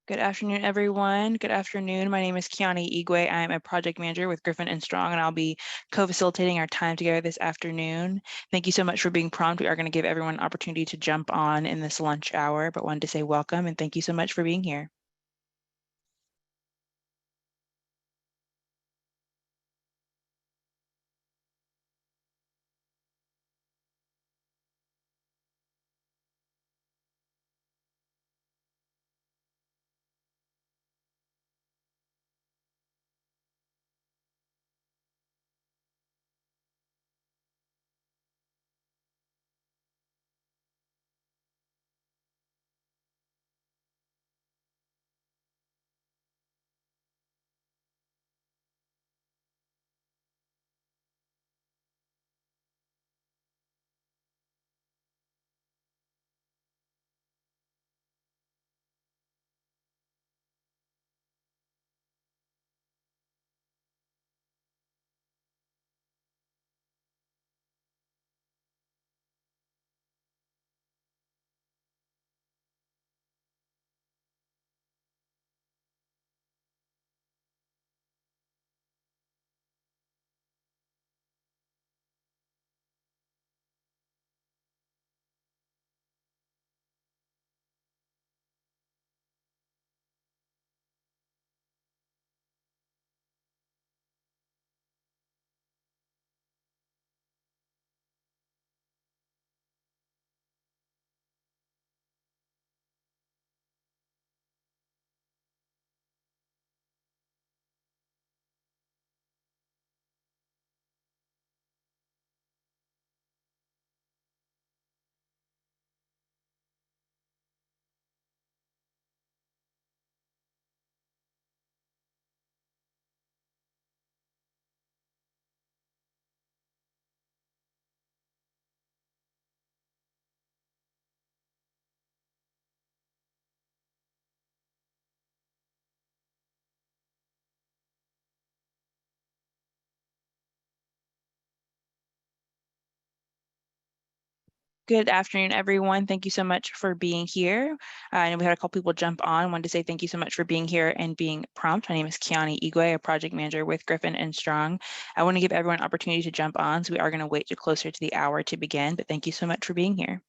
Good afternoon, everyone. Good afternoon. My name is Kiani Igwe. I'm a project manager with Griffin and Strong, and I'll be co-facilitating our time together this afternoon. Thank you so much for being prompt. We are going to give everyone an opportunity to jump on in this lunch hour, but wanted to say welcome and thank you so much for being here. Good afternoon, everyone. Thank you so much for being here. I know we had a couple people jump on. Wanted to say thank you so much for being here and being prompt. My name is Kiani Igwe, a project manager with Griffin and Strong. I want to give everyone an opportunity to jump on, so we are going to wait to closer to the hour to begin, but thank you so much for being here.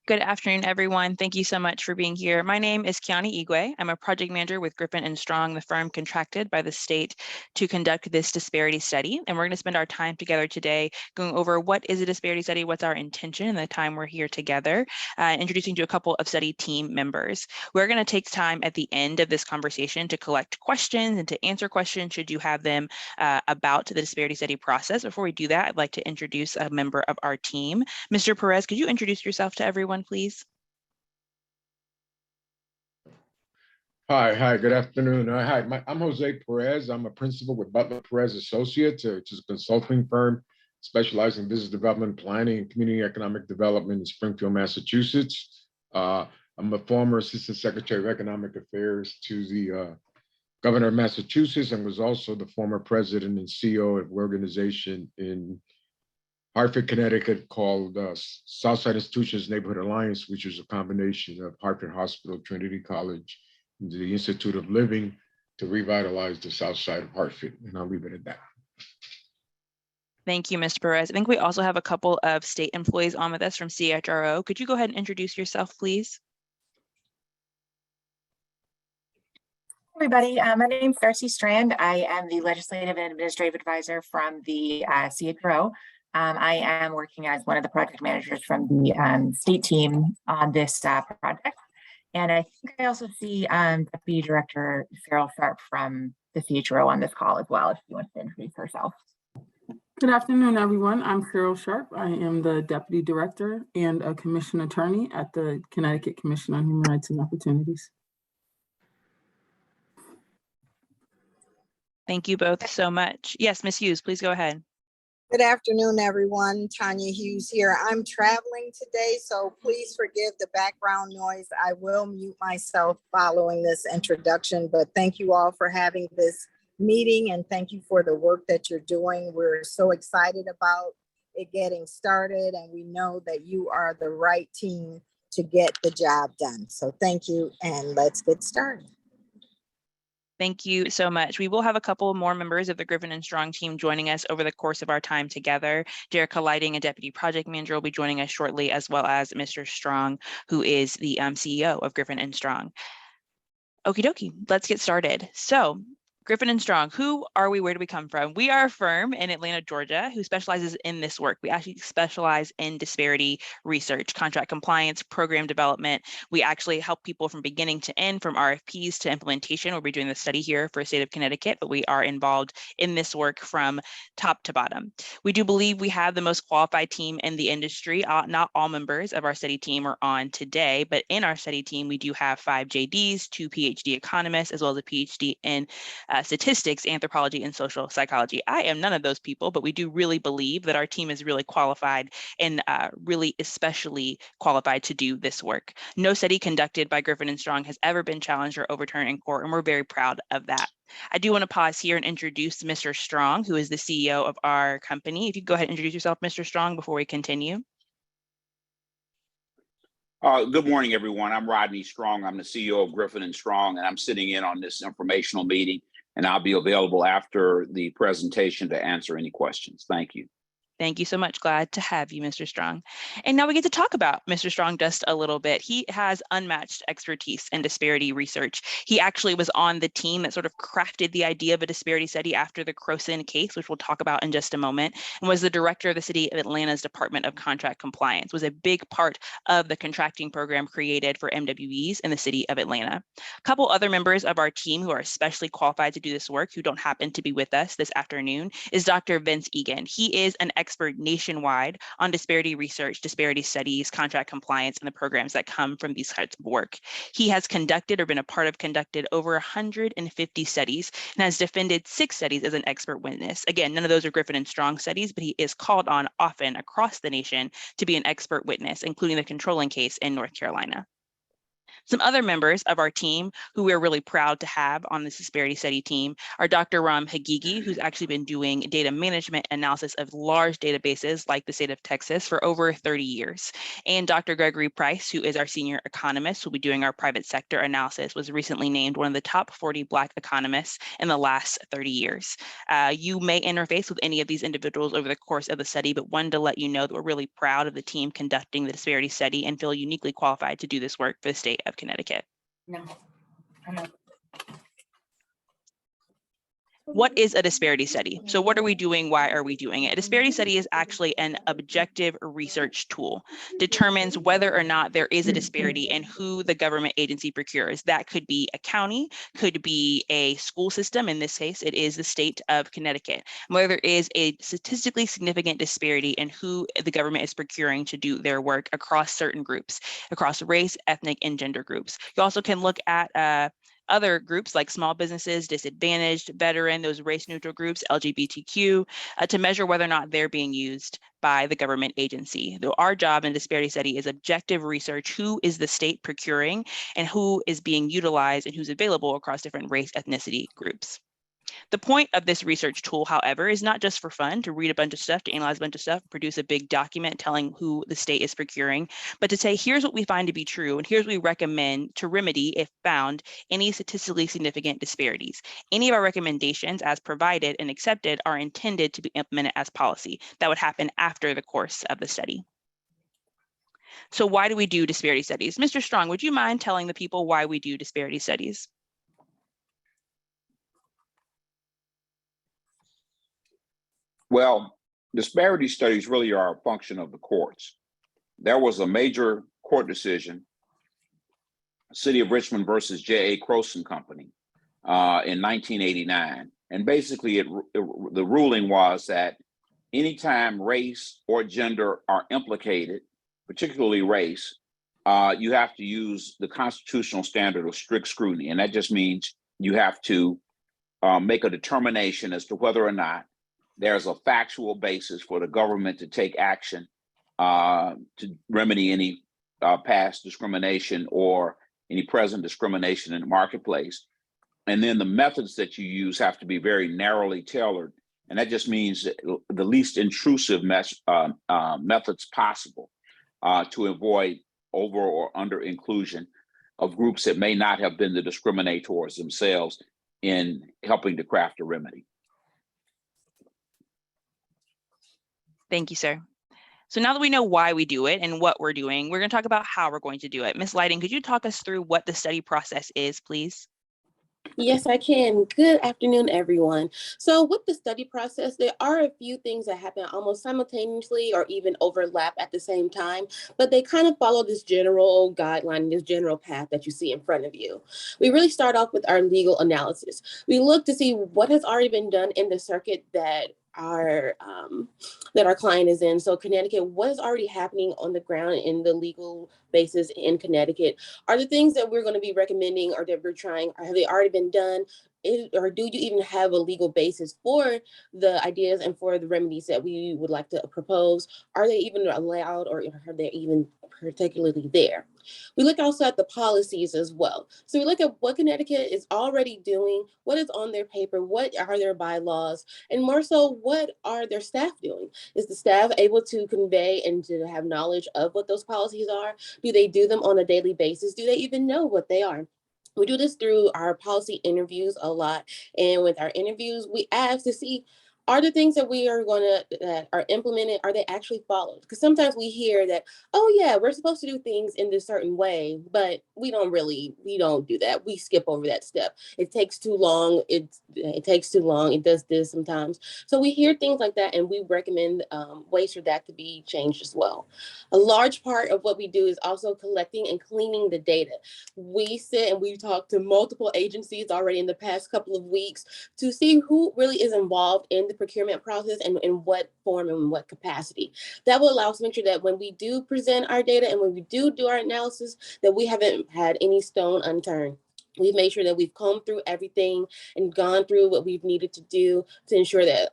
Good afternoon, everyone. Thank you so much for being here. My name is Kiani Igwe. I'm a project manager with Griffin and Strong, the firm contracted by the state to conduct this disparity study. And we're going to spend our time together today going over what is a disparity study, what's our intention in the time we're here together, introducing to a couple of study team members. We're going to take time at the end of this conversation to collect questions and to answer questions should you have them about the disparity study process. Before we do that, I'd like to introduce a member of our team. Mr. Perez, could you introduce yourself to everyone, please? Hi, good afternoon. I'm Jose Perez. I'm a principal with Butler Perez Associates, which is a consulting firm specializing in business development, planning, and community economic development in Springfield, Massachusetts. I'm a former Assistant Secretary of Economic Affairs to the Governor of Massachusetts and was also the former president and CEO of an organization in Hartford, Connecticut called Southside Institutions Neighborhood Alliance, which is a combination of Hartford Hospital, Trinity College, and the Institute of Living to revitalize the South Side of Hartford. And I'll leave it at that. Thank you, Mr. Perez. I think we also have a couple of state employees on with us from CHRO. Could you go ahead and introduce yourself, please? Everybody, my name is Darcy Strand. I am the Legislative and Administrative Advisor from the CHRO. I am working as one of the project managers from the state team on this project. And I think I also see Deputy Director Cheryl Sharp from the CHRO on this call as well, if she wants to introduce herself. Good afternoon, everyone. I'm Cheryl Sharp. I am the Deputy Director and a Commission Attorney at the Connecticut Commission on Human Rights and Opportunities. Thank you both so much. Yes, Ms. Hughes, please go ahead. Good afternoon, everyone. Tanya Hughes here. I'm traveling today, so please forgive the background noise. I will mute myself following this introduction, but thank you all for having this meeting and thank you for the work that you're doing. We're so excited about it getting started and we know that you are the right team to get the job done. So thank you and let's get started. Thank you so much. We will have a couple more members of the Griffin and Strong team joining us over the course of our time together. Jerica Lighting, a Deputy Project Manager, will be joining us shortly, as well as Mr. Strong, who is the CEO of Griffin and Strong. Okie dokie, let's get started. So, Griffin and Strong, who are we? Where do we come from? We are a firm in Atlanta, Georgia, who specializes in this work. We actually specialize in disparity research, contract compliance, program development. We actually help people from beginning to end, from RFPs to implementation. We'll be doing the study here for the state of Connecticut, but we are involved in this work from top to bottom. We do believe we have the most qualified team in the industry. Not all members of our study team are on today, but in our study team, we do have 5 JDs, 2 PhD economists, as well as a PhD in statistics, anthropology, and social psychology. I am none of those people, but we do really believe that our team is really qualified and really especially qualified to do this work. No study conducted by Griffin and Strong has ever been challenged or overturned in court, and we're very proud of that. I do want to pause here and introduce Mr. Strong, who is the CEO of our company. If you go ahead and introduce yourself, Mr. Strong, before we continue. Good morning, everyone. I'm Rodney Strong. I'm the CEO of Griffin and Strong, and I'm sitting in on this informational meeting, and I'll be available after the presentation to answer any questions. Thank you. Thank you so much. Glad to have you, Mr. Strong. And now we get to talk about Mr. Strong just a little bit. He has unmatched expertise in disparity research. He actually was on the team that sort of crafted the idea of a disparity study after the Croson case, which we'll talk about in just a moment, and was the director of the City of Atlanta's Department of Contract Compliance, was a big part of the contracting program created for MWEs in the City of Atlanta. A couple other members of our team who are especially qualified to do this work, who don't happen to be with us this afternoon, is Dr. Vince Egan. He is an expert nationwide on disparity research, disparity studies, contract compliance, and the programs that come from these types of work. He has conducted or been a part of conducted over 150 studies and has defended 6 studies as an expert witness. Again, none of those are Griffin and Strong studies, but he is called on often across the nation to be an expert witness, including the controlling case in North Carolina. Some other members of our team who we're really proud to have on this disparity study team are Dr. Ram Hagigi, who's actually been doing data management analysis of large databases like the state of Texas for over 30 years. And Dr. Gregory Price, who is our senior economist, who will be doing our private sector analysis, was recently named one of the top 40 Black economists in the last 30 years. You may interface with any of these individuals over the course of the study, but wanted to let you know that we're really proud of the team conducting the disparity study and feel uniquely qualified to do this work for the state of Connecticut. No. What is a disparity study? So what are we doing? Why are we doing it? A disparity study is actually an objective research tool, determines whether or not there is a disparity in who the government agency procures. That could be a county, could be a school system. In this case, it is the state of Connecticut. Whether there is a statistically significant disparity in who the government is procuring to do their work across certain groups, across race, ethnic, and gender groups. You also can look at other groups like small businesses, disadvantaged, veteran, those race neutral groups, LGBTQ, to measure whether or not they're being used by the government agency. Though our job in disparity study is objective research, who is the state procuring and who is being utilized and who's available across different race ethnicity groups. The point of this research tool, however, is not just for fun, to read a bunch of stuff, to analyze a bunch of stuff, produce a big document telling who the state is procuring, but to say, here's what we find to be true, and here's what we recommend to remedy, if found, any statistically significant disparities. Any of our recommendations, as provided and accepted, are intended to be implemented as policy. That would happen after the course of the study. So why do we do disparity studies? Mr. Strong, would you mind telling the people why we do disparity studies? Well, disparity studies really are a function of the courts. There was a major court decision, City of Richmond versus J.A. Croson Company in 1989. And basically the ruling was that anytime race or gender are implicated, particularly race, you have to use the constitutional standard of strict scrutiny. And that just means you have to make a determination as to whether or not there's a factual basis for the government to take action to remedy any past discrimination or any present discrimination in the marketplace. And then the methods that you use have to be very narrowly tailored. And that just means that the least intrusive methods possible to avoid over or under inclusion of groups that may not have been the discriminators themselves in helping to craft a remedy. Thank you, sir. So now that we know why we do it and what we're doing, we're going to talk about how we're going to do it. Ms. Lighting, could you talk us through what the study process is, please? Yes, I can. Good afternoon, everyone. So with the study process, there are a few things that happen almost simultaneously or even overlap at the same time, but they kind of follow this general guideline, this general path that you see in front of you. We really start off with our legal analysis. We look to see what has already been done in the circuit that our client is in. So Connecticut, what is already happening on the ground in the legal basis in Connecticut? Are the things that we're going to be recommending or that we're trying, have they already been done? Or do you even have a legal basis for the ideas and for the remedies that we would like to propose? Are they even allowed or are they even particularly there? We look also at the policies as well. So we look at what Connecticut is already doing, what is on their paper, what are their bylaws, and more so, what are their staff doing? Is the staff able to convey and to have knowledge of what those policies are? Do they do them on a daily basis? Do they even know what they are? We do this through our policy interviews a lot. And with our interviews, we ask to see, are the things that we are that are implemented, are they actually followed? Because sometimes we hear that, oh yeah, we're supposed to do things in this certain way, but we don't do that. We skip over that step. It takes too long. It takes too long. It does this sometimes. So we hear things like that, and we recommend ways for that to be changed as well. A large part of what we do is also collecting and cleaning the data. We sit and we talk to multiple agencies already in the past couple of weeks to see who really is involved in the procurement process and in what form and in what capacity. That will allow us to make sure that when we do present our data and when we do our analysis, that we haven't had any stone unturned. We've made sure that we've combed through everything and gone through what we've needed to do to ensure that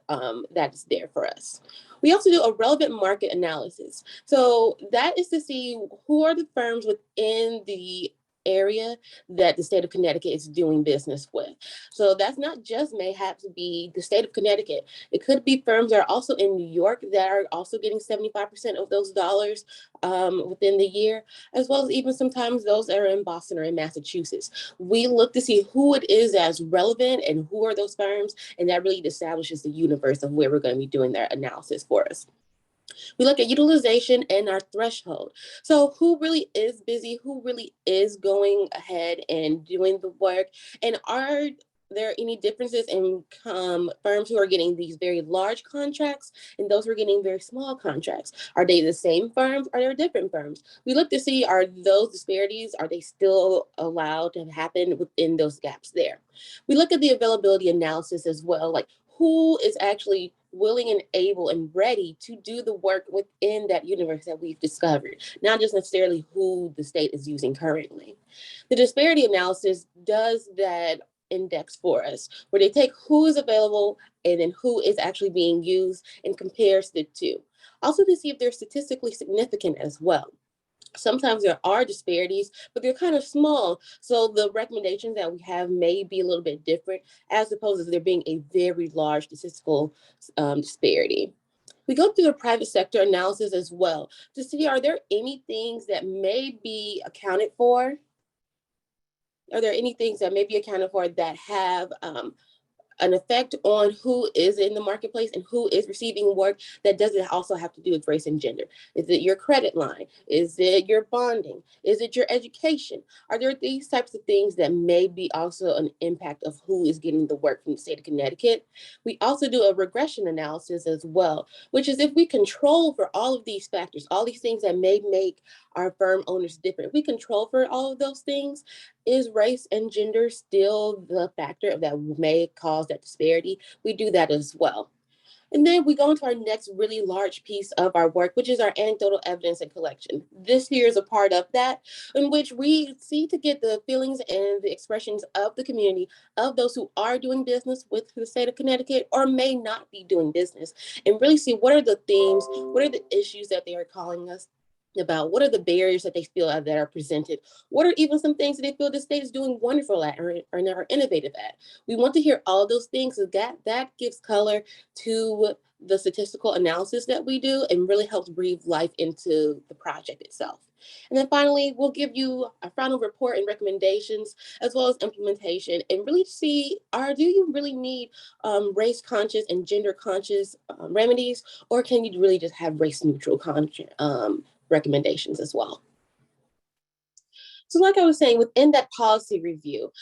that is there for us. We also do a relevant market analysis. So that is to see who are the firms within the area that the state of Connecticut is doing business with. So that's not just may have to be the state of Connecticut. It could be firms that are also in New York that are also getting 75% of those dollars within the year, as well as even sometimes those that are in Boston or in Massachusetts. We look to see who it is that's relevant and who are those firms, and that really establishes the universe of where we're going to be doing their analysis for us. We look at utilization and our threshold. So who really is busy, who really is going ahead and doing the work, and are there any differences in firms who are getting these very large contracts and those who are getting very small contracts? Are they the same firms? Are there different firms? We look to see, are those disparities, are they still allowed to happen within those gaps there? We look at the availability analysis as well, like who is actually willing and able and ready to do the work within that universe that we've discovered, not just necessarily who the state is using currently. The disparity analysis does that index for us, where they take who is available and then who is actually being used and compares the two. Also to see if they're statistically significant as well. Sometimes there are disparities, but they're kind of small. So the recommendations that we have may be a little bit different as opposed to there being a very large statistical disparity. We go through the private sector analysis as well to see, are there any things that may be accounted for? Are there any things that may be accounted for that have an effect on who is in the marketplace and who is receiving work that doesn't also have to do with race and gender? Is it your credit line? Is it your bonding? Is it your education? Are there these types of things that may be also an impact of who is getting the work from the state of Connecticut? We also do a regression analysis as well, which is if we control for all of these factors, all these things that may make our firm owners different, if we control for all of those things, is race and gender still the factor that may cause that disparity? We do that as well. And then we go into our next really large piece of our work, which is our anecdotal evidence and collection. This here is a part of that in which we see to get the feelings and the expressions of the community, of those who are doing business with the state of Connecticut or may not be doing business, and really see what are the themes, what are the issues that they are calling us about, what are the barriers that they feel that are presented, what are even some things that they feel the state is doing wonderful at or are innovative at. We want to hear all those things, so that gives color to the statistical analysis that we do and really helps breathe life into the project itself. And then finally, we'll give you a final report and recommendations as well as implementation, and really see, do you really need race conscious and gender conscious remedies, or can you really just have race neutral recommendations as well? So like I was saying, within that policy review,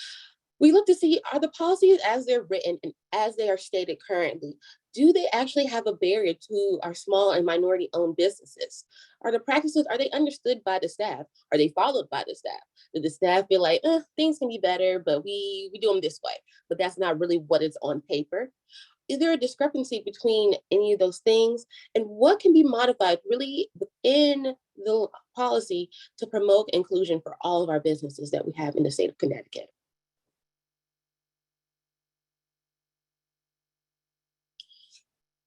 we look to see, are the policies as they're written and as they are stated currently, do they actually have a barrier to our small and minority owned businesses? Are the practices, are they understood by the staff? Are they followed by the staff? Do the staff feel like, things can be better, but we do them this way, but that's not really what is on paper? Is there a discrepancy between any of those things? And what can be modified really within the policy to promote inclusion for all of our businesses that we have in the state of Connecticut?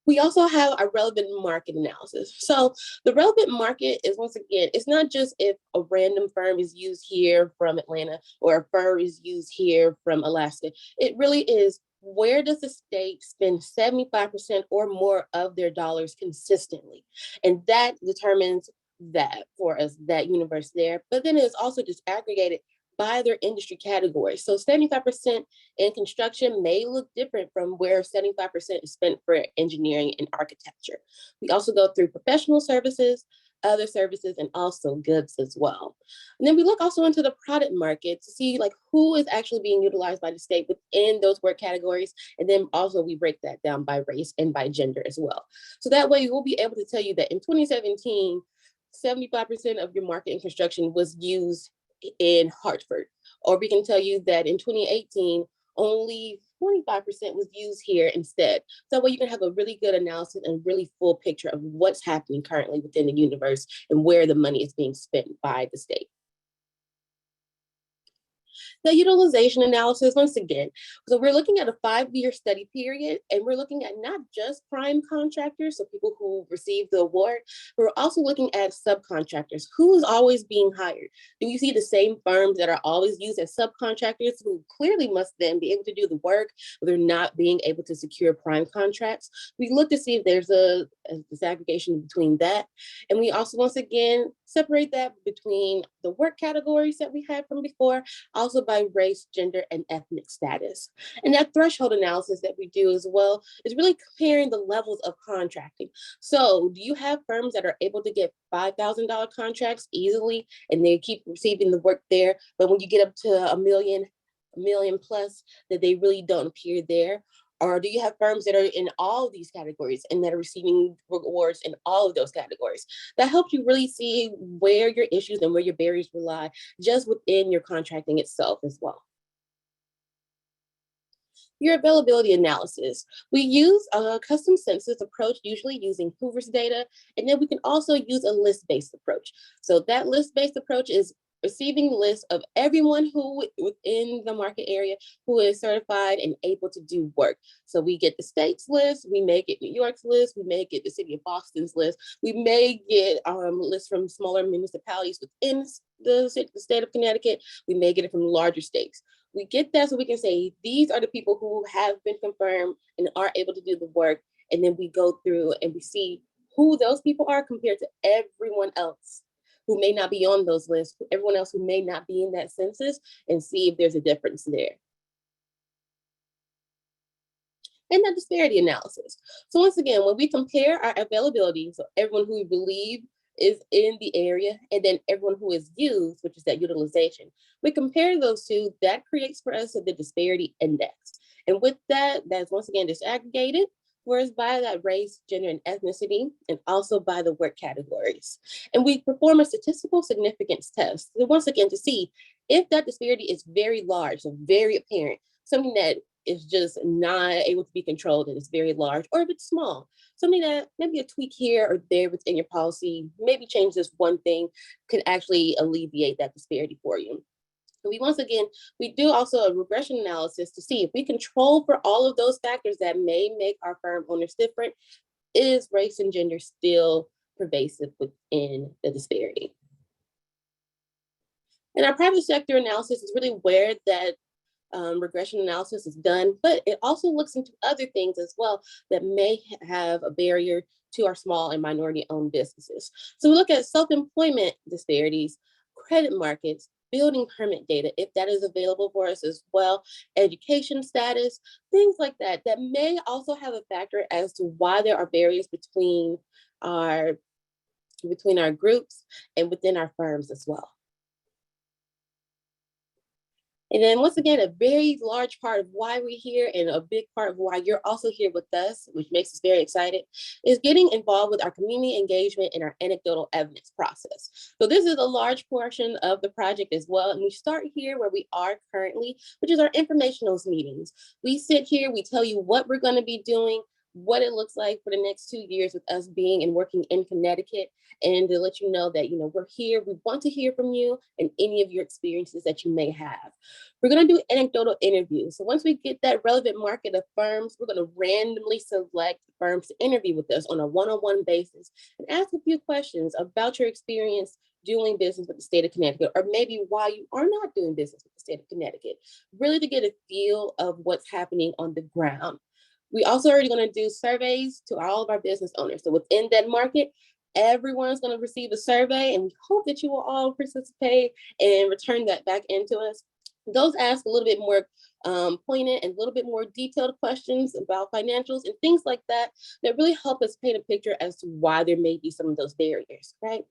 We also have a relevant market analysis. So the relevant market is, once again, it's not just if a random firm is used here from Atlanta or a firm is used here from Alaska. It really is, where does the state spend 75% or more of their dollars consistently? And that determines that for us, that universe there. But then it's also disaggregated by their industry categories. So 75% in construction may look different from where 75% is spent for engineering and architecture. We also go through professional services, other services, and also goods as well. And then we look also into the product market to see like who is actually being utilized by the state within those work categories. And then also we break that down by race and by gender as well. So that way we'll be able to tell you that in 2017, 75% of your market in construction was used in Hartford. Or we can tell you that in 2018, only 25% was used here instead. So that way you can have a really good analysis and really full picture of what's happening currently within the universe and where the money is being spent by the state. The utilization analysis, once again, so we're looking at a 5-year study period, and we're looking at not just prime contractors, so people who receive the award, but we're also looking at subcontractors. Who is always being hired? Do you see the same firms that are always used as subcontractors who clearly must then be able to do the work, but they're not being able to secure prime contracts? We look to see if there's a disaggregation between that. And we also, once again, separate that between the work categories that we had from before, also by race, gender, and ethnic status. And that threshold analysis that we do as well is really comparing the levels of contracting. So do you have firms that are able to get $5,000 contracts easily and they keep receiving the work there, but when you get up to a million plus, that they really don't appear there? Or do you have firms that are in all of these categories and that are receiving awards in all of those categories? That helps you really see where your issues and where your barriers lie just within your contracting itself as well. Your availability analysis. We use a custom census approach, usually using Hoover's data, and then we can also use a list-based approach. So that list-based approach is receiving lists of everyone who within the market area who is certified and able to do work. So we get the state's list, we may get New York's list, we may get the city of Boston's list, we may get lists from smaller municipalities within the state of Connecticut, we may get it from larger states. We get that so we can say, these are the people who have been confirmed and are able to do the work. And then we go through and we see who those people are compared to everyone else who may not be on those lists, everyone else who may not be in that census, and see if there's a difference there. And that disparity analysis. So once again, when we compare our availability, so everyone who we believe is in the area, and then everyone who is used, which is that utilization, we compare those two, that creates for us the disparity index. And with that, that's once again disaggregated, whereas by that race, gender, and ethnicity, and also by the work categories. And we perform a statistical significance test, once again, to see if that disparity is very large, so very apparent, something that is just not able to be controlled and it's very large, or if it's small, something that maybe a tweak here or there within your policy, maybe change this one thing, can actually alleviate that disparity for you. Once again, we do also a regression analysis to see if we control for all of those factors that may make our firm owners different, is race and gender still pervasive within the disparity? And our private sector analysis is really where that regression analysis is done, but it also looks into other things as well that may have a barrier to our small and minority-owned businesses. So we look at self-employment disparities, credit markets, building permit data, if that is available for us as well, education status, things like that, that may also have a factor as to why there are barriers between our groups and within our firms as well. And then once again, a very large part of why we're here and a big part of why you're also here with us, which makes us very excited, is getting involved with our community engagement and our anecdotal evidence process. So this is a large portion of the project as well. And we start here where we are currently, which is our informational meetings. We sit here, we tell you what we're going to be doing, what it looks like for the next 2 years with us being and working in Connecticut, and to let you know that, we're here, we want to hear from you and any of your experiences that you may have. We're going to do anecdotal interviews. So once we get that relevant market of firms, we're going to randomly select firms to interview with us on a one-on-one basis and ask a few questions about your experience doing business with the state of Connecticut, or maybe why you are not doing business with the state of Connecticut, really to get a feel of what's happening on the ground. We also are going to do surveys to all of our business owners. So within that market, everyone's going to receive a survey, and we hope that you will all participate and return that back into us. Those ask a little bit more poignant and a little bit more detailed questions about financials and things like that, that really help us paint a picture as to why there may be some of those barriers, right?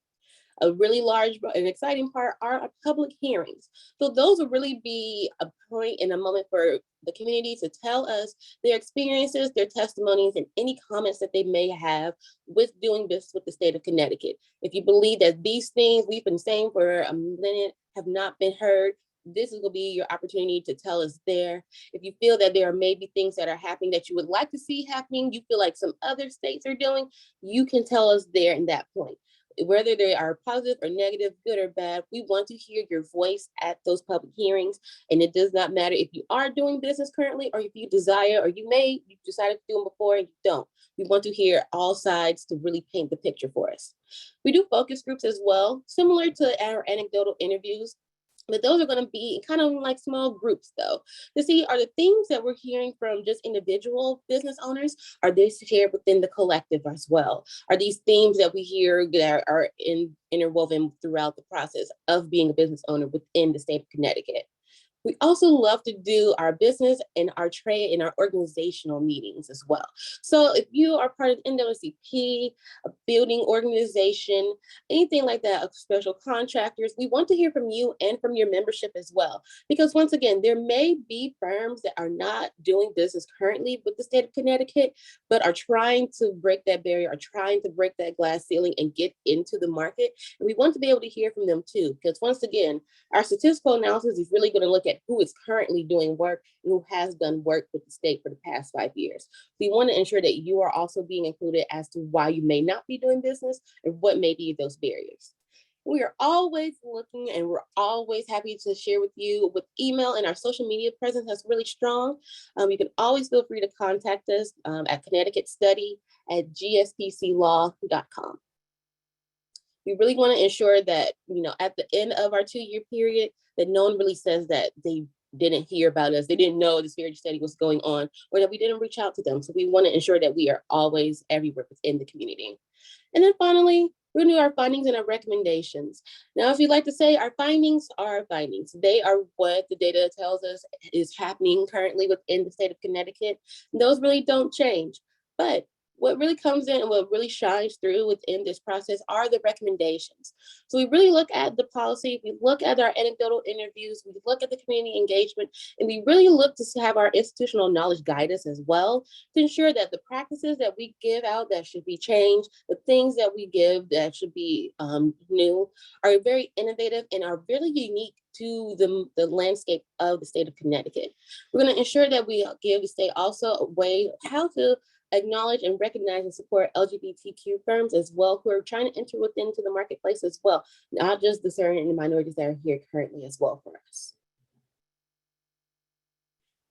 A really large and exciting part are our public hearings. So those will really be a point in a moment for the community to tell us their experiences, their testimonies, and any comments that they may have with doing business with the state of Connecticut. If you believe that these things we've been saying for a minute have not been heard, this is going to be your opportunity to tell us there. If you feel that there are maybe things that are happening that you would like to see happening, you feel like some other states are doing, you can tell us there in that point. Whether they are positive or negative, good or bad, we want to hear your voice at those public hearings. And it does not matter if you are doing business currently, or if you desire, or you decided to do them before and you don't. We want to hear all sides to really paint the picture for us. We do focus groups as well, similar to our anecdotal interviews. But those are going to be kind of like small groups, though, to see, are the things that we're hearing from just individual business owners, are they shared within the collective as well? Are these themes that we hear that are interwoven throughout the process of being a business owner within the state of Connecticut? We also love to do our business and our trade and our organizational meetings as well. So if you are part of NAACP, a building organization, anything like that, of special contractors, we want to hear from you and from your membership as well. Because once again, there may be firms that are not doing business currently with the state of Connecticut, but are trying to break that barrier, are trying to break that glass ceiling and get into the market. And we want to be able to hear from them too, because once again, our statistical analysis is really going to look at candidate who is currently doing work and who has done work with the state for the past 5 years. We want to ensure that you are also being included as to why you may not be doing business and what may be those barriers. We are always looking and we're always happy to share with you with email, and our social media presence is really strong. You can always feel free to contact us at connecticutstudy@gspclaw.com. We really want to ensure that, at the end of our 2-year period, that no one really says that they didn't hear about us, they didn't know the disparity study was going on, or that we didn't reach out to them. So we want to ensure that we are always everywhere within the community. And then finally, we're going to do our findings and our recommendations. Now, if you'd like to say, our findings are our findings. They are what the data tells us is happening currently within the state of Connecticut. And those really don't change. But what really comes in and what really shines through within this process are the recommendations. So we really look at the policy, we look at our anecdotal interviews, we look at the community engagement, and we really look to have our institutional knowledge guide us as well to ensure that the practices that we give out that should be changed, the things that we give that should be new, are very innovative and are really unique to the landscape of the state of Connecticut. We're going to ensure that we give the state also a way how to acknowledge and recognize and support LGBTQ firms as well, who are trying to enter within to the marketplace as well, not just the certain minorities that are here currently as well for us.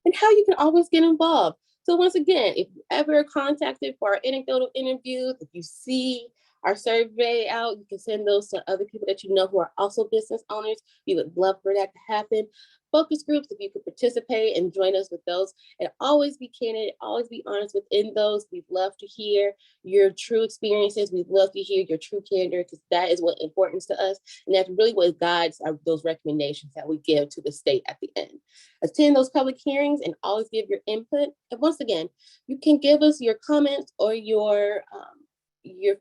And how you can always get involved. So once again, if you ever contacted for our anecdotal interviews, if you see our survey out, you can send those to other people that you know who are also business owners. We would love for that to happen. Focus groups, if you could participate and join us with those, and always be candid, always be honest within those. We'd love to hear your true experiences. We'd love to hear your true candor, because that is what important to us. And that's really what guides those recommendations that we give to the state at the end. Attend those public hearings and always give your input. And once again, you can give us your comments or your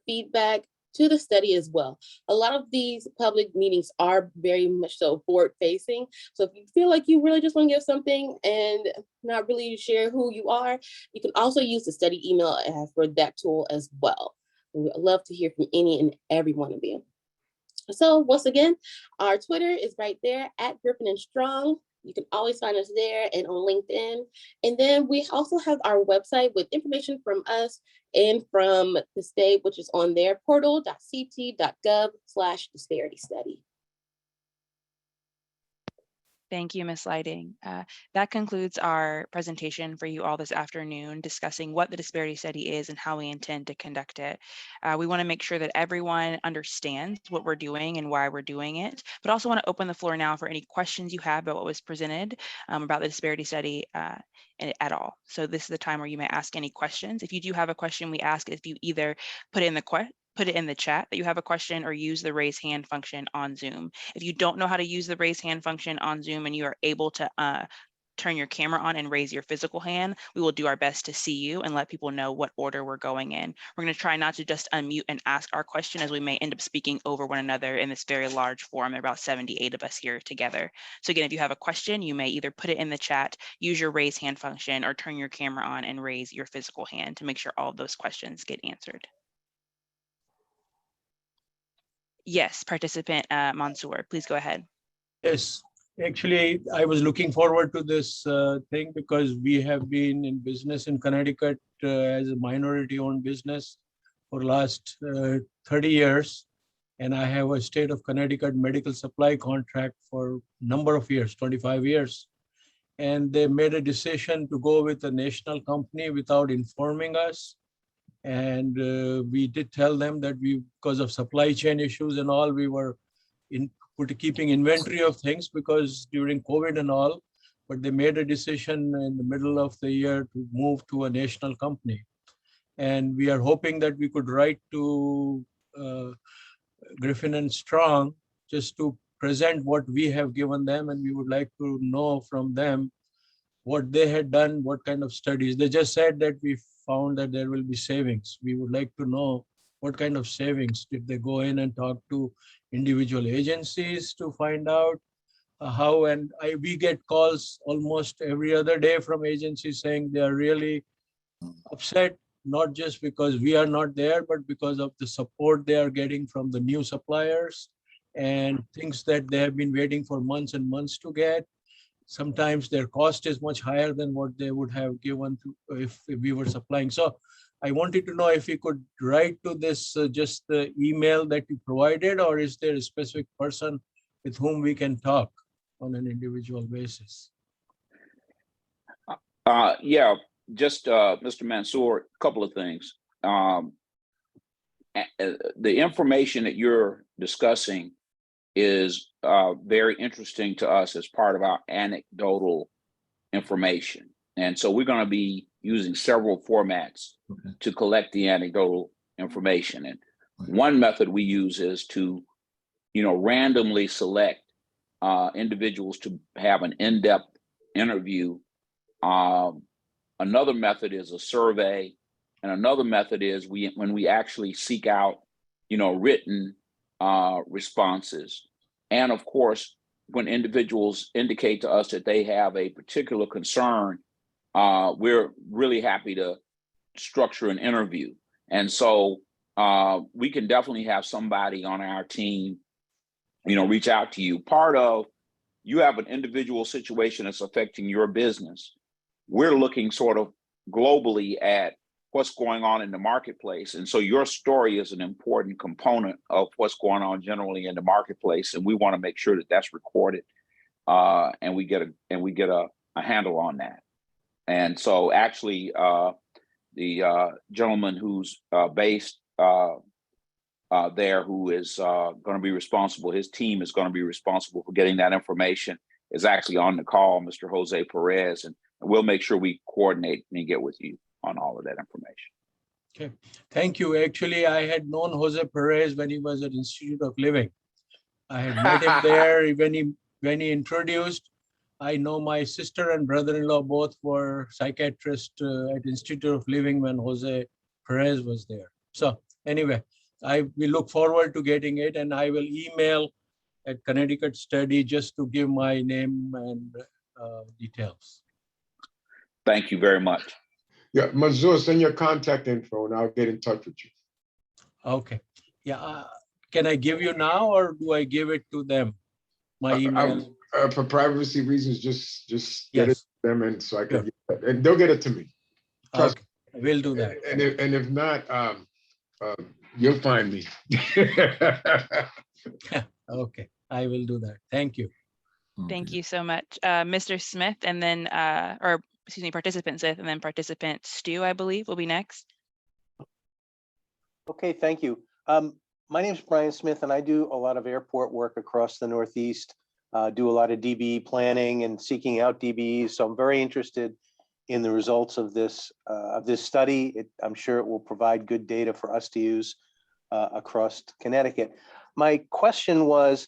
feedback to the study as well. A lot of these public meetings are very much so forward facing. So if you feel like you really just want to give something and not really share who you are, you can also use the study email for that tool as well. We would love to hear from any and every one of you. So once again, our Twitter is right there at Griffin and Strong. You can always find us there and on LinkedIn. And then we also have our website with information from us and from the state, which is on their portal.ct.gov/disparity study. Thank you, Ms. Lighting. That concludes our presentation for you all this afternoon, discussing what the disparity study is and how we intend to conduct it. We want to make sure that everyone understands what we're doing and why we're doing it, but also want to open the floor now for any questions you have about what was presented about the disparity study at all. So this is the time where you may ask any questions. If you do have a question, we ask if you either put it in the chat that you have a question, or use the raise hand function on Zoom. If you don't know how to use the raise hand function on Zoom and you are able to turn your camera on and raise your physical hand, we will do our best to see you and let people know what order we're going in. We're going to try not to just unmute and ask our question, as we may end up speaking over one another in this very large forum. There are about 78 of us here together. So again, if you have a question, you may either put it in the chat, use your raise hand function, or turn your camera on and raise your physical hand to make sure all of those questions get answered. Yes, participant Mansour, please go ahead. Yes, actually, I was looking forward to this thing because we have been in business in Connecticut as a minority-owned business for the last 30 years. And I have a state of Connecticut medical supply contract for a number of years, 25 years. And they made a decision to go with a national company without informing us. And we did tell them that because of supply chain issues and all, we were keeping inventory of things because during COVID and all, but they made a decision in the middle of the year to move to a national company. And we are hoping that we could write to Griffin and Strong just to present what we have given them. And we would like to know from them what they had done, what kind of studies. They just said that we found that there will be savings. We would like to know what kind of savings. Did they go in and talk to individual agencies to find out how? And we get calls almost every other day from agencies saying they are really upset, not just because we are not there, but because of the support they are getting from the new suppliers and things that they have been waiting for months and months to get. sometimes their cost is much higher than what they would have given to if we were supplying. So I wanted to know if you could write to this just the email that you provided, or is there a specific person with whom we can talk on an individual basis? Yeah, just Mr. Mansour, a couple of things. The information that you're discussing is very interesting to us as part of our anecdotal information. And so we're going to be using several formats to collect the anecdotal information. And one method we use is to, randomly select individuals to have an in-depth interview. Another method is a survey. And another method is when we actually seek out, written responses. And of course, when individuals indicate to us that they have a particular concern, we're really happy to structure an interview. And so we can definitely have somebody on our team, reach out to you. Part of, you have an individual situation that's affecting your business. We're looking sort of globally at what's going on in the marketplace. And so your story is an important component of what's going on generally in the marketplace. And we want to make sure that that's recorded and we get a handle on that. And so actually the gentleman who's based there, who is going to be responsible, his team is going to be responsible for getting that information, is actually on the call, Mr. Jose Perez, and we'll make sure we coordinate and get with you on all of that information. Okay, thank you. Actually, I had known Jose Perez when he was at Institute of Living. I had met him there when he introduced. I know my sister and brother-in-law both were psychiatrists at Institute of Living when Jose Perez was there. So anyway, we look forward to getting it, and I will email at Connecticut Study just to give my name and details. Thank you very much. Yeah, Mansour, send your contact info and I'll get in touch with you. Okay. Yeah. Can I give you now, or do I give it to them? My email. For privacy reasons, just get it Yes. to them, and so I can, and they'll get it to me. Trust Okay, we'll do that. And if not, you'll find me. Okay, I will do that. Thank you. Thank you so much, Mr. Smith, and then, participant Smith, and then participant Stu, I believe, will be next. Okay, thank you. My name is Brian Smith, and I do a lot of airport work across the Northeast, do a lot of DBE planning and seeking out DBEs. So I'm very interested in the results of this study. I'm sure it will provide good data for us to use across Connecticut. My question was,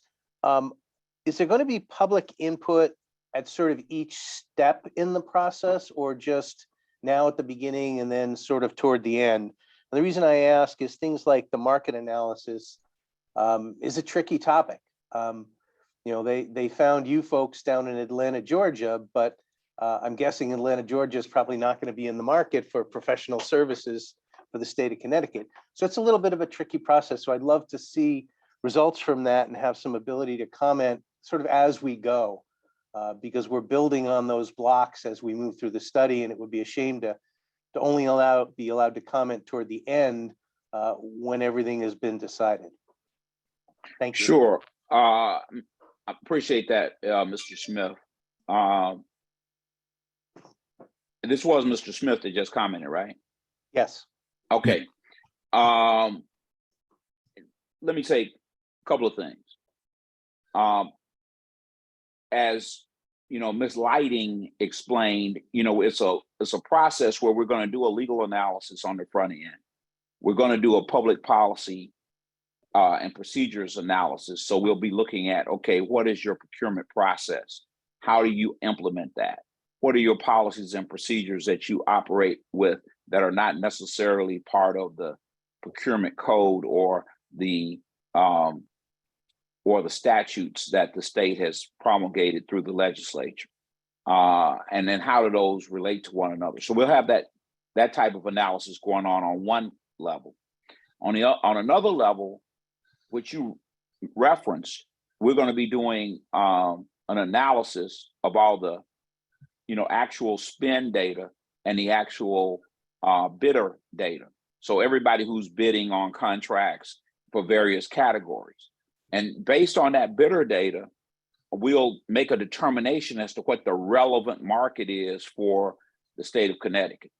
is there going to be public input at sort of each step in the process, or just now at the beginning and then sort of toward the end? And the reason I ask is things like the market analysis is a tricky topic. They found you folks down in Atlanta, Georgia, but I'm guessing Atlanta, Georgia is probably not going to be in the market for professional services for the state of Connecticut. So it's a little bit of a tricky process. So I'd love to see results from that and have some ability to comment sort of as we go, because we're building on those blocks as we move through the study, and it would be a shame to only be allowed to comment toward the end when everything has been decided. Thank you. Sure. I appreciate that, Mr. Smith. This was Mr. Smith that just commented, right? Yes. Okay. Let me say a couple of things. As Ms. Lighting explained, it's a process where we're going to do a legal analysis on the front end. We're going to do a public policy and procedures analysis. So we'll be looking at, okay, what is your procurement process? How do you implement that? What are your policies and procedures that you operate with that are not necessarily part of the procurement code or the statutes that the state has promulgated through the legislature? And then how do those relate to one another? So we'll have that type of analysis going on one level. On another level, which you referenced, we're going to be doing an analysis of all the, actual spend data and the actual bidder data. So everybody who's bidding on contracts for various categories. And based on that bidder data, we'll make a determination as to what the relevant market is for the state of Connecticut.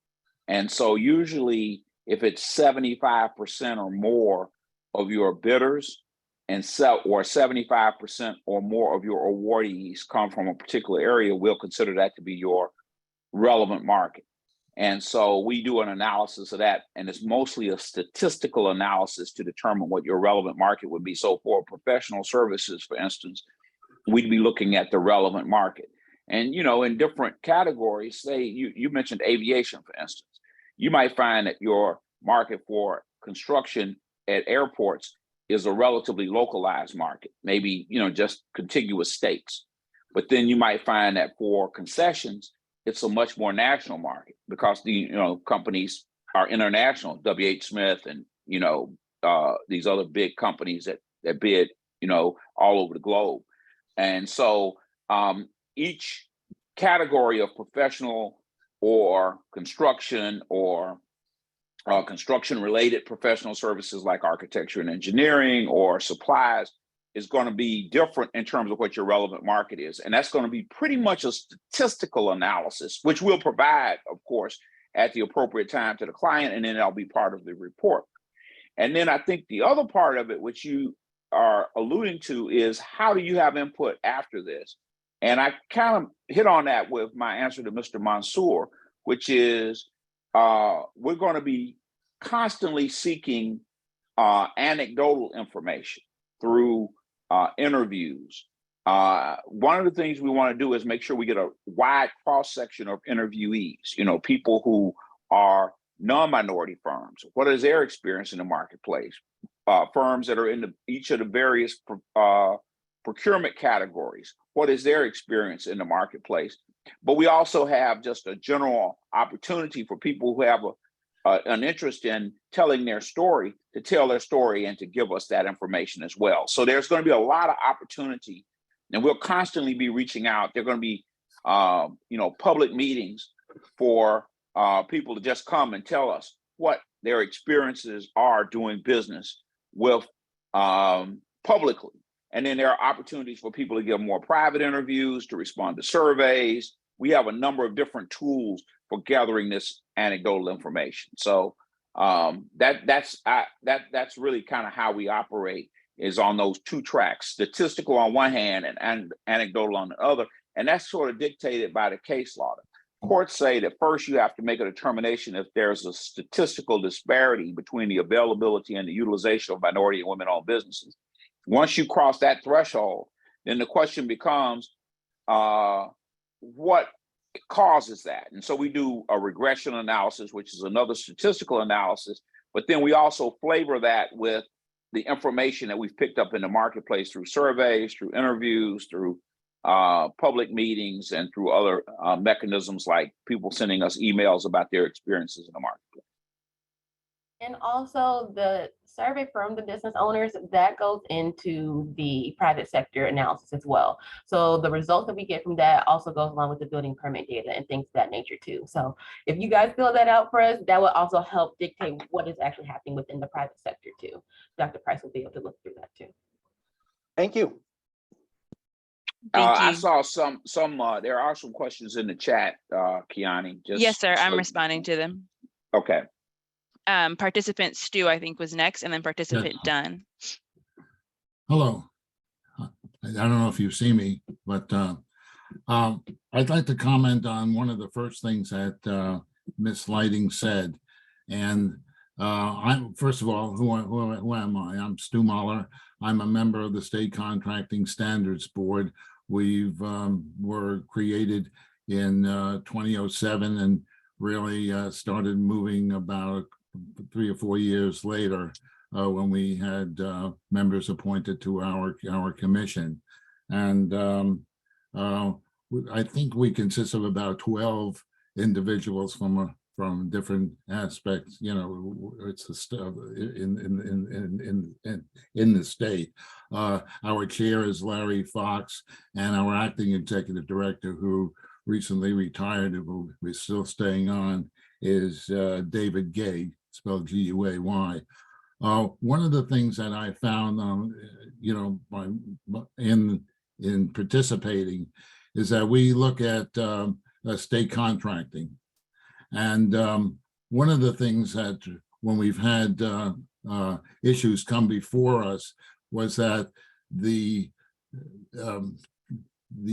And so usually if it's 75% or more of your bidders or 75% or more of your awardees come from a particular area, we'll consider that to be your relevant market. And so we do an analysis of that, and it's mostly a statistical analysis to determine what your relevant market would be. So for professional services, for instance, we'd be looking at the relevant market. And, in different categories, say you mentioned aviation, for instance, you might find that your market for construction at airports is a relatively localized market, maybe, just contiguous states. But then you might find that for concessions, it's a much more national market because the companies are international, WH Smith and these other big companies that bid all over the globe. And so each category of professional or construction or construction related professional services like architecture and engineering or supplies is going to be different in terms of what your relevant market is. And that's going to be pretty much a statistical analysis, which we'll provide, of course, at the appropriate time to the client, and then that'll be part of the report. And then I think the other part of it, which you are alluding to, is how do you have input after this? And I kind of hit on that with my answer to Mr. Mansour, which is we're going to be constantly seeking anecdotal information through interviews. One of the things we want to do is make sure we get a wide cross-section of interviewees, people who are non-minority firms. What is their experience in the marketplace? Firms that are in each of the various procurement categories. What is their experience in the marketplace? But we also have just a general opportunity for people who have an interest in telling their story to tell their story and to give us that information as well. So there's going to be a lot of opportunity, and we'll constantly be reaching out. There are going to be, public meetings for people to just come and tell us what their experiences are doing business with publicly. And then there are opportunities for people to give more private interviews, to respond to surveys. We have a number of different tools for gathering this anecdotal information. So that's really kind of how we operate, is on those two tracks, statistical on one hand and anecdotal on the other. And that's sort of dictated by the case law. Courts say that first you have to make a determination if there's a statistical disparity between the availability and the utilization of minority and women-owned businesses. Once you cross that threshold, then the question becomes, what causes that? And so we do a regression analysis, which is another statistical analysis, but then we also flavor that with the information that we've picked up in the marketplace through surveys, through interviews, through public meetings, and through other mechanisms like people sending us emails about their experiences in the marketplace. And also the survey from the business owners, that goes into the private sector analysis as well. So the results that we get from that also goes along with the building permit data and things of that nature too. So if you guys fill that out for us, that will also help dictate what is actually happening within the private sector too. Dr. Price will be able to look through that too. Thank you. Thank you. I saw some there are some questions in the chat, Kiani. Yes, sir. I'm responding to them. Okay. Participant Stu, I think, was next, and then participant Dunn. Hello. I don't know if you see me, but I'd like to comment on one of the first things that Ms. Lighting said. And I'm, first of all, who am I? I'm Stu Mahler. I'm a member of the State Contracting Standards Board. We've were created in 2007 and really started moving about 3 or 4 years later when we had members appointed to our commission. And I think we consist of about 12 individuals from from different aspects, it's the stuff in the state. Our chair is Larry Fox, and our acting executive director, who recently retired, who is still staying on, is David Gay, spelled G-U-A-Y. One of the things that I found, in participating, is that we look at state contracting. And one of the things that when we've had issues come before us was that the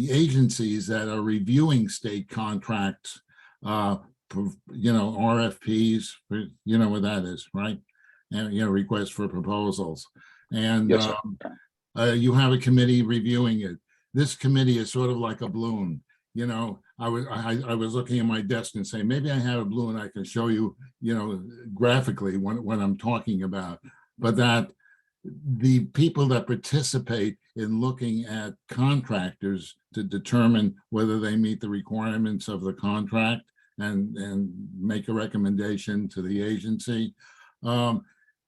agencies that are reviewing state contracts, RFPs, you know what that is, right? And, requests for proposals. And Yes, sir. You have a committee reviewing it. This committee is sort of like a balloon. I was looking at my desk and saying, maybe I have a balloon I can show you, graphically what I'm talking about. But that the people that participate in looking at contractors to determine whether they meet the requirements of the contract and make a recommendation to the agency,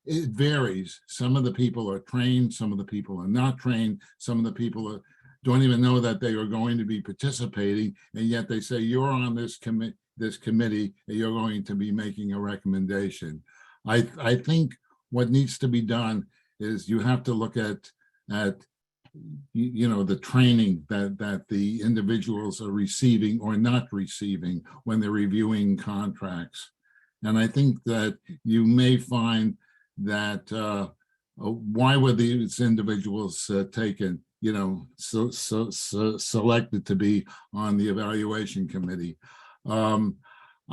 it varies. Some of the people are trained, some of the people are not trained, some of the people don't even know that they are going to be participating, and yet they say, you're on this committee and you're going to be making a recommendation. I think what needs to be done is you have to look at the training that the individuals are receiving or not receiving when they're reviewing contracts. And I think that you may find that why were these individuals taken, selected to be on the evaluation committee? I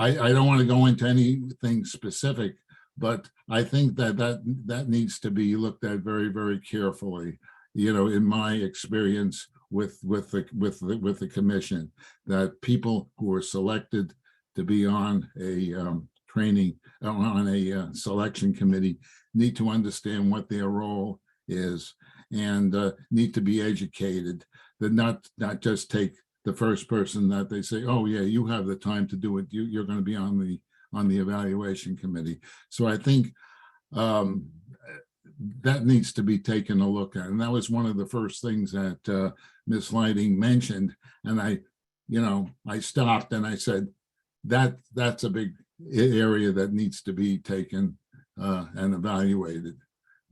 don't want to go into anything specific, but I think that needs to be looked at very, very carefully. In my experience with the commission, that people who are selected to be on a selection committee need to understand what their role is and need to be educated, that not just take the first person that they say, oh yeah, you have the time to do it, you're going to be on the evaluation committee. So I think that needs to be taken a look at, and that was one of the first things that Ms. Lighting mentioned. And I stopped and I said, that's a big area that needs to be taken and evaluated.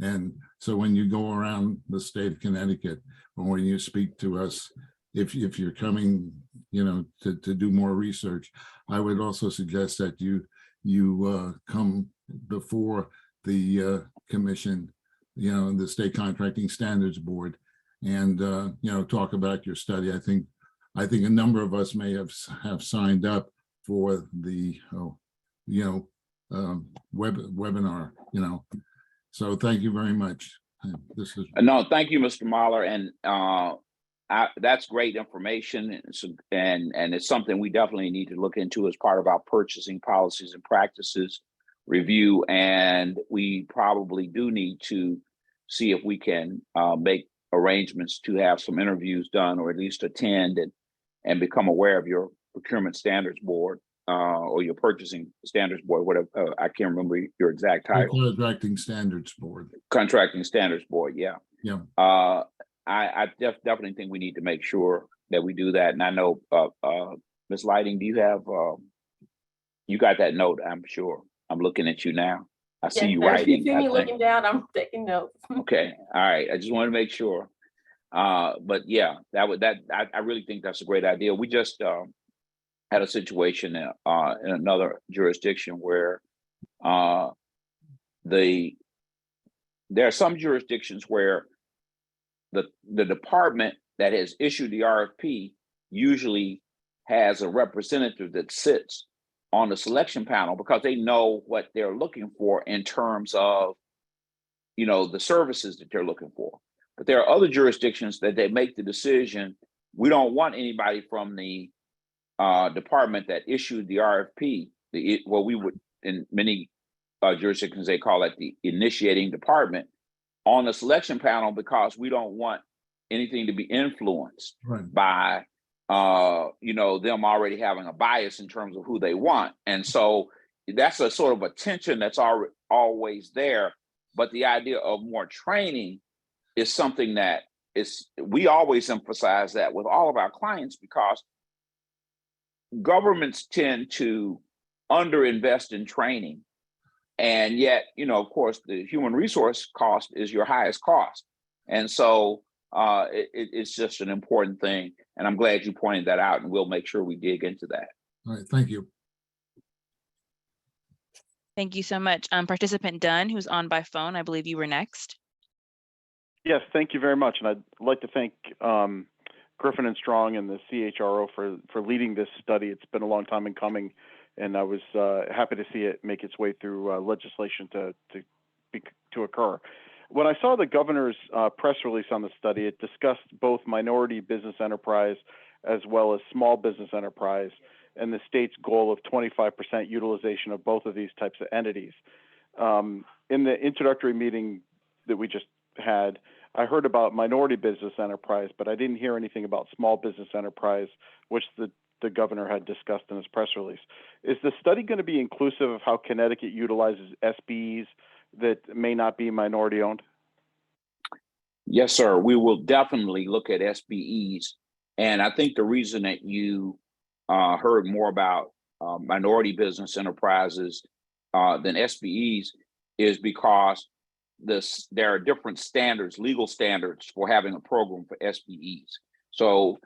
And so when you go around the state of Connecticut, or when you speak to us, if you're coming, to do more research, I would also suggest that you come before the commission, the State Contracting Standards Board, and talk about your study. I think a number of us may have signed up for the webinar. So thank you very much. This is No, thank you, Mr. Mahler, and that's great information, and it's something we definitely need to look into as part of our purchasing policies and practices review. And we probably do need to see if we can make arrangements to have some interviews done, or at least attend and become aware of your procurement standards board or your purchasing standards board, whatever. I can't remember your exact title. Contracting Standards Board. Contracting Standards Board, yeah. Yeah. I definitely think we need to make sure that we do that. And I know, Ms. Lighting, do you have, you got that note, I'm sure. I'm looking at you now. I see you writing. You see me looking down, I'm taking notes. Okay, all right. I just want to make sure. But yeah, I really think that's a great idea. We just had a situation in another jurisdiction where there are some jurisdictions where the department that has issued the RFP usually has a representative that sits on the selection panel because they know what they're looking for in terms of, the services that they're looking for. But there are other jurisdictions that they make the decision, we don't want anybody from the department that issued the RFP, what we would, in many jurisdictions, they call it the initiating department, on the selection panel, because we don't want anything to be influenced by them already having a bias in terms of who they want. And so that's a sort of a tension that's always there. But the idea of more training is something that we always emphasize that with all of our clients, because governments tend to underinvest in training. And yet, of course, the human resource cost is your highest cost. And so it's just an important thing. And I'm glad you pointed that out, and we'll make sure we dig into that. All right, thank you. Thank you so much. Participant Dunn, who's on by phone, I believe you were next. Yes, thank you very much. And I'd like to thank Griffin and Strong and the CHRO for leading this study. It's been a long time in coming, and I was happy to see it make its way through legislation to occur. When I saw the governor's press release on the study, it discussed both minority business enterprise as well as small business enterprise, and the state's goal of 25% utilization of both of these types of entities. In the introductory meeting that we just had, I heard about minority business enterprise, but I didn't hear anything about small business enterprise, which the governor had discussed in his press release. Is the study going to be inclusive of how Connecticut utilizes SBEs that may not be minority owned? Yes, sir. We will definitely look at SBEs. And I think the reason that you heard more about minority business enterprises than SBEs is because there are different standards, legal standards for having a program for SBEs. So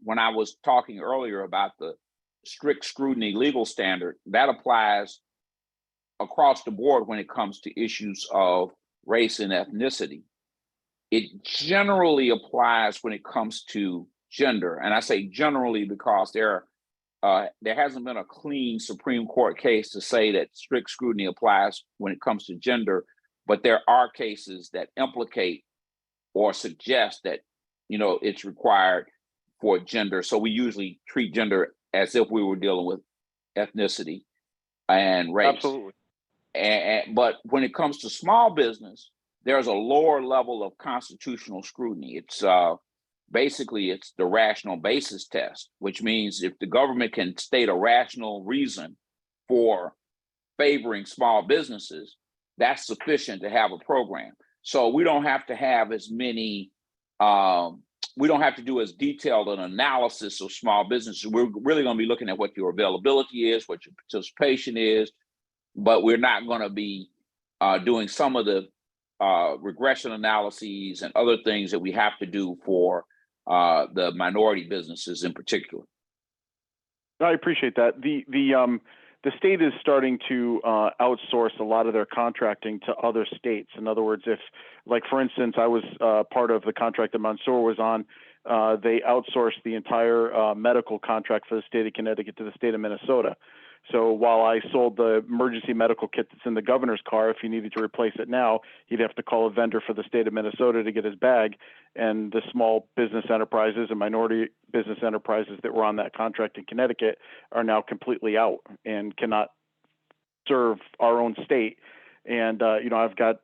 when I was talking earlier about the strict scrutiny legal standard, that applies across the board when it comes to issues of race and ethnicity. It generally applies when it comes to gender. And I say generally because there hasn't been a clean Supreme Court case to say that strict scrutiny applies when it comes to gender, but there are cases that implicate or suggest that, it's required for gender. So we usually treat gender as if we were dealing with ethnicity and race. Absolutely. But when it comes to small business, there's a lower level of constitutional scrutiny. It's basically it's the rational basis test, which means if the government can state a rational reason for favoring small businesses, that's sufficient to have a program. So we don't have to have as many, we don't have to do as detailed an analysis of small businesses. We're really going to be looking at what your availability is, what your participation is, but we're not going to be doing some of the regression analyses and other things that we have to do for the minority businesses in particular. I appreciate that. The state is starting to outsource a lot of their contracting to other states. In other words, if, like, for instance, I was part of the contract that Mansour was on, they outsourced the entire medical contract for the state of Connecticut to the state of Minnesota. So while I sold the emergency medical kit that's in the governor's car, if he needed to replace it now, he'd have to call a vendor for the state of Minnesota to get his bag. And the small business enterprises and minority business enterprises that were on that contract in Connecticut are now completely out and cannot serve our own state. And, I've got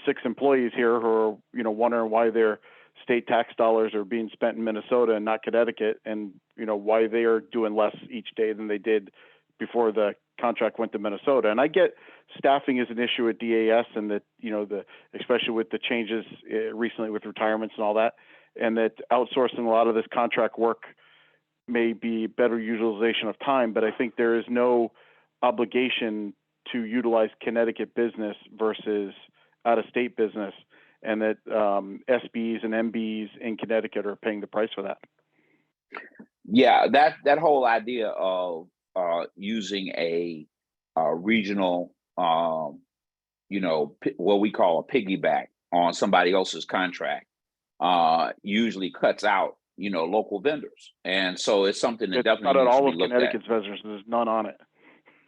6 employees here who are, wondering why their state tax dollars are being spent in Minnesota and not Connecticut, and, why they are doing less each day than they did before the contract went to Minnesota. And I get staffing is an issue at DAS, and that, especially with the changes recently with retirements and all that, and that outsourcing a lot of this contract work may be better utilization of time. But I think there is no obligation to utilize Connecticut business versus out-of-state business, and that SBs and MBs in Connecticut are paying the price for that. Yeah, that whole idea of using a regional, what we call a piggyback on somebody else's contract, usually cuts out, local vendors. And so it's something that definitely needs to be all of Connecticut's vendors. There's none on it.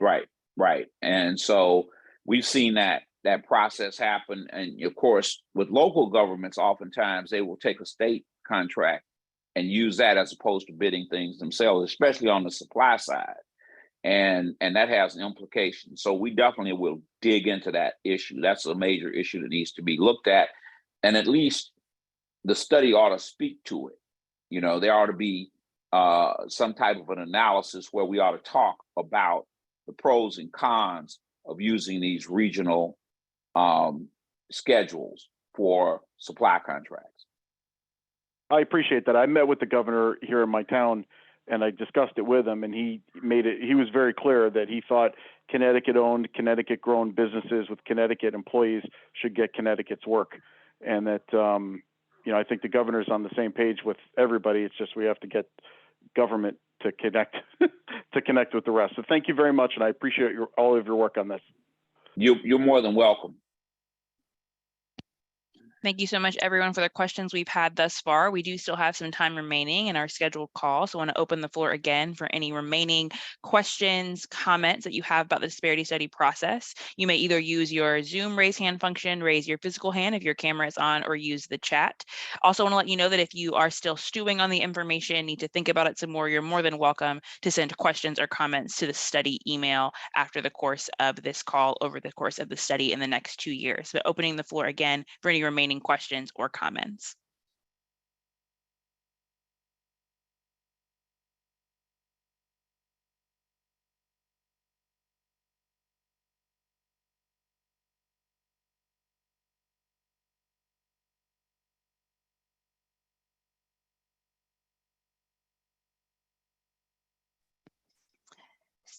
Right. And so we've seen that process happen. And of course, with local governments, oftentimes they will take a state contract and use that as opposed to bidding things themselves, especially on the supply side. And that has an implication. So we definitely will dig into that issue. That's a major issue that needs to be looked at. And at least the study ought to speak to it. There ought to be some type of an analysis where we ought to talk about the pros and cons of using these regional schedules for supply contracts. I appreciate that. I met with the governor here in my town and I discussed it with him, and he was very clear that he thought Connecticut-owned, Connecticut-grown businesses with Connecticut employees should get Connecticut's work. And that, I think the governor's on the same page with everybody. It's just we have to get government to connect to connect with the rest. So thank you very much, and I appreciate all of your work on this. You're more than welcome. Thank you so much, everyone, for the questions we've had thus far. We do still have some time remaining in our scheduled call, so I want to open the floor again for any remaining questions, comments that you have about the disparity study process. You may either use your Zoom raise hand function, raise your physical hand if your camera is on, or use the chat. Also want to let you know that if you are still stewing on the information, need to think about it some more, you're more than welcome to send questions or comments to the study email after the course of this call over the course of the study in the next 2 years. But opening the floor again for any remaining questions or comments.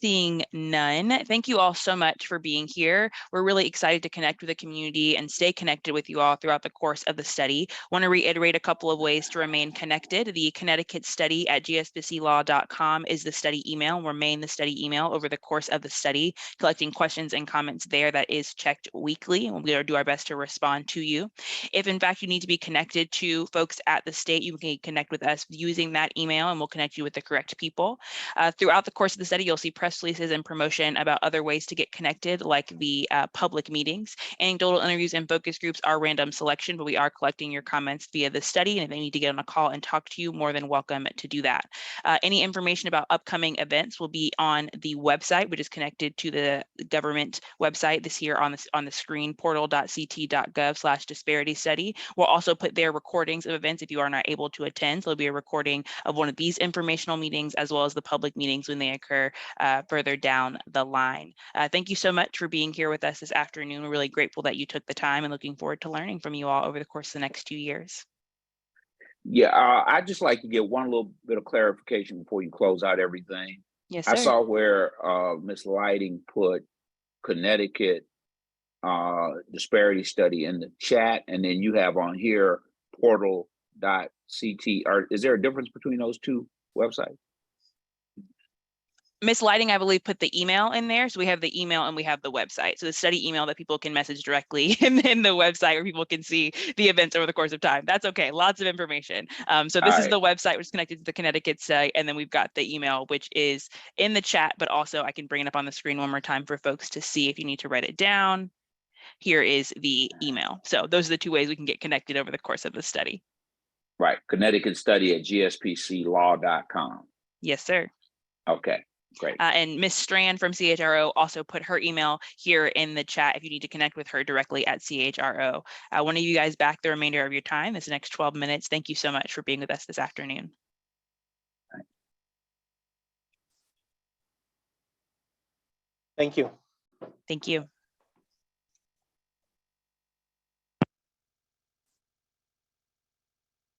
Seeing none, thank you all so much for being here. We're really excited to connect with the community and stay connected with you all throughout the course of the study. Want to reiterate a couple of ways to remain connected. The Connecticut study at gspclaw.com is the study email. Remain the study email over the course of the study, collecting questions and comments there. That is checked weekly, and we'll do our best to respond to you. If in fact you need to be connected to folks at the state, you can connect with us using that email, and we'll connect you with the correct people. Throughout the course of the study, you'll see press releases and promotion about other ways to get connected, like the public meetings. Anecdotal interviews and focus groups are random selection, but we are collecting your comments via the study. And if they need to get on a call and talk to you, more than welcome to do that. Any information about upcoming events will be on the website, which is connected to the government website this here on the screen, portal.ct.gov/disparity study. We'll also put there recordings of events if you are not able to attend. So there'll be a recording of one of these informational meetings as well as the public meetings when they occur further down the line. Thank you so much for being here with us this afternoon. We're really grateful that you took the time and looking forward to learning from you all over the course of the next 2 years. Yeah, I'd just like to get one little bit of clarification before you close out everything. Yes, sir. I saw where Ms. Lighting put Connecticut disparity study in the chat, and then you have on here portal.ct. Is there a difference between those two websites? Miss Lighting, I believe, put the email in there. So we have the email and we have the website. So the study email that people can message directly, and then the website where people can see the events over the course of time. That's okay. Lots of information. So this is the website which is connected to the Connecticut site. And then we've got the email, which is in the chat, but also I can bring it up on the screen one more time for folks to see if you need to write it down. Here is the email. So those are the 2 ways we can get connected over the course of the study. Right. Connecticut study at gspclaw.com. Yes, sir. Okay. Great. And Ms. Strand from CHRO also put her email here in the chat if you need to connect with her directly at CHRO. One of you guys back the remainder of your time, this next 12 minutes. Thank you so much for being with us this afternoon. Thank you. Thank you.